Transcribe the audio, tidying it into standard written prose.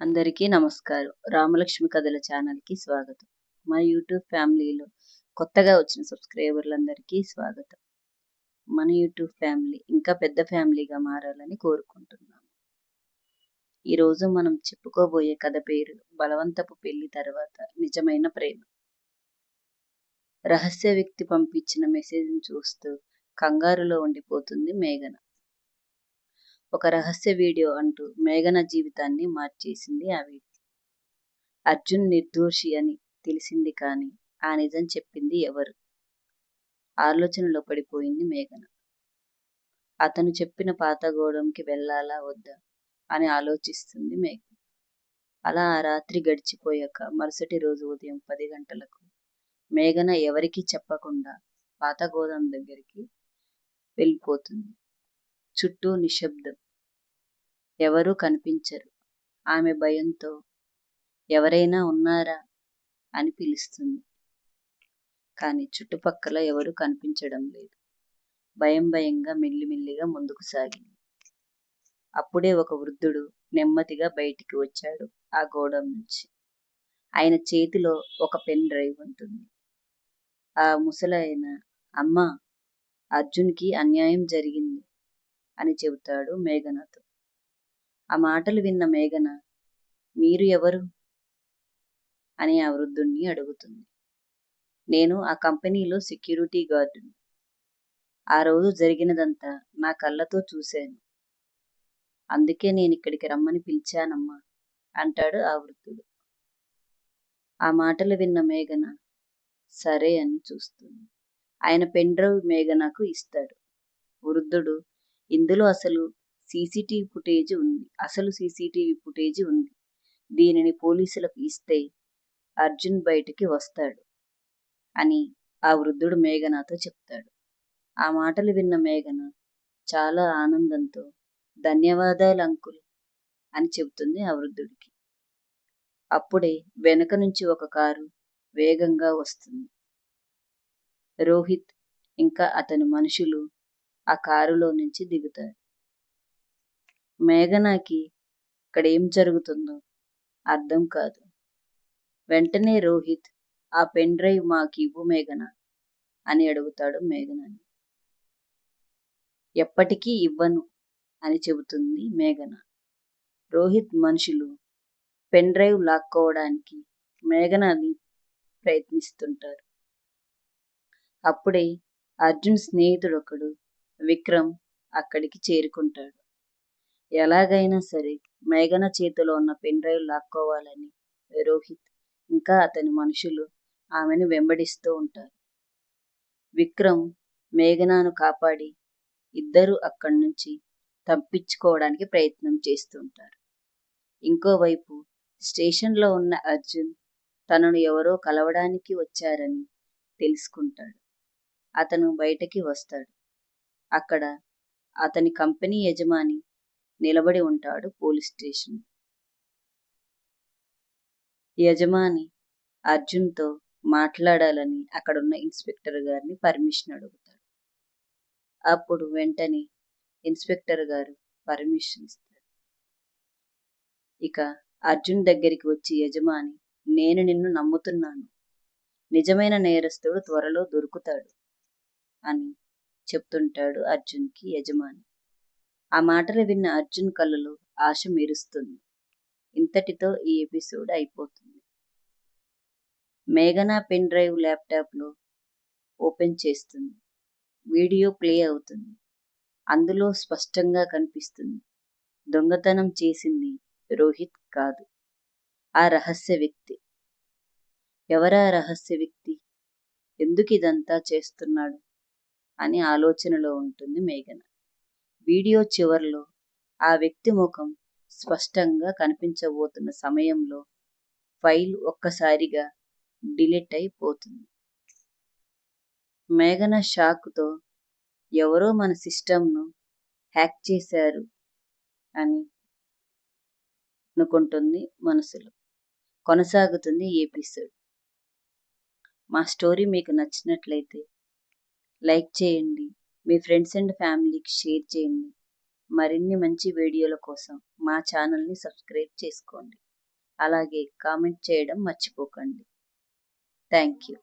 అందరికీ నమస్కారం. రామలక్ష్మి కథల ఛానల్‌కి స్వాగతం. మా యూట్యూబ్ ఫ్యామిలీలో కొత్తగా వచ్చిన సబ్స్క్రైబర్లందరికీ స్వాగతం. మన యూట్యూబ్ ఫ్యామిలీ ఇంకా పెద్ద ఫ్యామిలీగా మారాలని కోరుకుంటున్నాము. ఈరోజు మనం చెప్పుకోబోయే కథ పేరు బలవంతపు పెళ్లి తర్వాత నిజమైన ప్రేమ. రహస్య వ్యక్తి పంపించిన మెసేజ్‌ని చూస్తూ కంగారులో ఉండిపోతుంది మేఘన. ఒక రహస్య వీడియో అంటూ మేఘన జీవితాన్ని మార్చేసింది ఆ వీడియో. అర్జున్ నిర్దోషి అని తెలిసింది కానీ ఆ నిజం చెప్పింది ఎవరు? ఆలోచనలో పడిపోయింది మేఘన. అతను చెప్పిన పాత గోడంకి వెళ్ళాలా వద్దా అని ఆలోచిస్తుంది మేఘన. అలా ఆ రాత్రి గడిచిపోయాక మరుసటి రోజు ఉదయం 10 గంటలకు మేఘన ఎవరికీ చెప్పకుండా పాత గోదాం దగ్గరికి వెళ్ళిపోతుంది. చుట్టూ నిశ్శబ్దం. ఎవరూ కనిపించరు. ఆమె భయంతో ఎవరైనా ఉన్నారా అని పిలుస్తుంది. కానీ చుట్టుపక్కల ఎవరూ కనిపించడం లేదు. భయంగా మెల్లిమెల్లిగా ముందుకు సాగింది. అప్పుడే ఒక వృద్ధుడు నెమ్మదిగా బయటికి వచ్చాడు ఆ గోడం నుంచి. ఆయన చేతిలో ఒక పెన్ డ్రైవ్ ఉంటుంది. ఆ ముసలాయన, అమ్మా, అర్జున్‌కి అన్యాయం జరిగింది అని చెబుతాడు మేఘనతో. ఆ మాటలు విన్న మేఘన, మీరు ఎవరు అని ఆ వృద్ధుణ్ణి అడుగుతుంది. నేను ఆ కంపెనీలో సెక్యూరిటీ గార్డుని. ఆ రోజు జరిగినదంతా నా కళ్ళతో చూశాను. అందుకే నేనిక్కడికి రమ్మని పిలిచానమ్మా అంటాడు ఆ వృద్ధుడు. ఆ మాటలు విన్న మేఘన సరే అని చూస్తుంది. ఆయన పెన్ డ్రైవ్ మేఘనకు ఇస్తాడు. వృద్ధుడు, ఇందులో అసలు సీసీటీవీ ఫుటేజీ ఉంది. దీనిని పోలీసులకు ఇస్తే అర్జున్ బయటికి వస్తాడు అని ఆ వృద్ధుడు మేఘనతో చెప్తాడు. ఆ మాటలు విన్న మేఘన చాలా ఆనందంతో ధన్యవాదాలు అంకుల్ అని చెబుతుంది ఆ వృద్ధుడికి. అప్పుడే వెనక నుంచి ఒక కారు వేగంగా వస్తుంది. రోహిత్ ఇంకా అతని మనుషులు ఆ కారులో నుంచి దిగుతారు. మేఘనకి ఇక్కడ ఏం జరుగుతుందో అర్థం కాదు. వెంటనే రోహిత్, ఆ పెన్ డ్రైవ్ మాకు ఇవ్వు మేఘన అని అడుగుతాడు మేఘనని. ఎప్పటికీ ఇవ్వను అని చెబుతుంది మేఘన. రోహిత్ మనుషులు పెన్ డ్రైవ్ లాక్కోవడానికి మేఘనని ప్రయత్నిస్తుంటారు. అప్పుడే అర్జున్ స్నేహితుడొకడు విక్రమ్ అక్కడికి చేరుకుంటాడు. ఎలాగైనా సరే మేఘన చేతిలో ఉన్న పెన్ డ్రైవ్ లాక్కోవాలని రోహిత్ ఇంకా అతని మనుషులు ఆమెను వెంబడిస్తూ ఉంటారు. విక్రమ్ మేఘనను కాపాడి ఇద్దరు అక్కడి నుంచి తప్పించుకోవడానికి ప్రయత్నం చేస్తుంటారు. ఇంకోవైపు స్టేషన్లో ఉన్న అర్జున్ తనను ఎవరో కలవడానికి వచ్చారని తెలుసుకుంటాడు. అతను బయటకి వస్తాడు. అక్కడ అతని కంపెనీ యజమాని నిలబడి ఉంటాడు పోలీస్ స్టేషన్. యజమాని అర్జున్తో మాట్లాడాలని అక్కడున్న ఇన్స్పెక్టర్ గారిని పర్మిషన్ అడుగుతాడు. అప్పుడు వెంటనే ఇన్స్పెక్టర్ గారు పర్మిషన్ ఇస్తారు. ఇక అర్జున్ దగ్గరికి వచ్చి యజమాని, నేను నిన్ను నమ్ముతున్నాను, నిజమైన నేరస్తుడు త్వరలో దొరుకుతాడు అని చెప్తుంటాడు అర్జున్కి యజమాని. ఆ మాటలు విన్న అర్జున్ కళ్ళలో ఆశ మెరుస్తుంది. ఇంతటితో ఈ ఎపిసోడ్ అయిపోతుంది. మేఘన పెన్ డ్రైవ్ ల్యాప్టాప్లో ఓపెన్ చేస్తుంది. వీడియో ప్లే అవుతుంది. అందులో స్పష్టంగా కనిపిస్తుంది, దొంగతనం చేసింది రోహిత్ కాదు, ఆ రహస్య వ్యక్తి. ఎవరా రహస్య వ్యక్తి? ఎందుకు ఇదంతా చేస్తున్నాడు అని ఆలోచనలో ఉంటుంది మేఘన. వీడియో చివర్లో ఆ వ్యక్తి ముఖం స్పష్టంగా కనిపించబోతున్న సమయంలో ఫైల్ ఒక్కసారిగా డిలీట్ అయిపోతుంది. మేఘన షాక్తో ఎవరో మన సిస్టమ్ను హ్యాక్ చేశారు అని అనుకుంటుంది మనసులో. కొనసాగుతుంది ఈ ఎపిసోడ్. మా స్టోరీ మీకు నచ్చినట్లయితే లైక్ చేయండి, మీ ఫ్రెండ్స్ అండ్ ఫ్యామిలీకి షేర్ చేయండి. మరిన్ని మంచి వీడియోల కోసం మా ఛానల్ని సబ్స్క్రైబ్ చేసుకోండి. అలాగే కామెంట్ చేయడం మర్చిపోకండి. Thank you.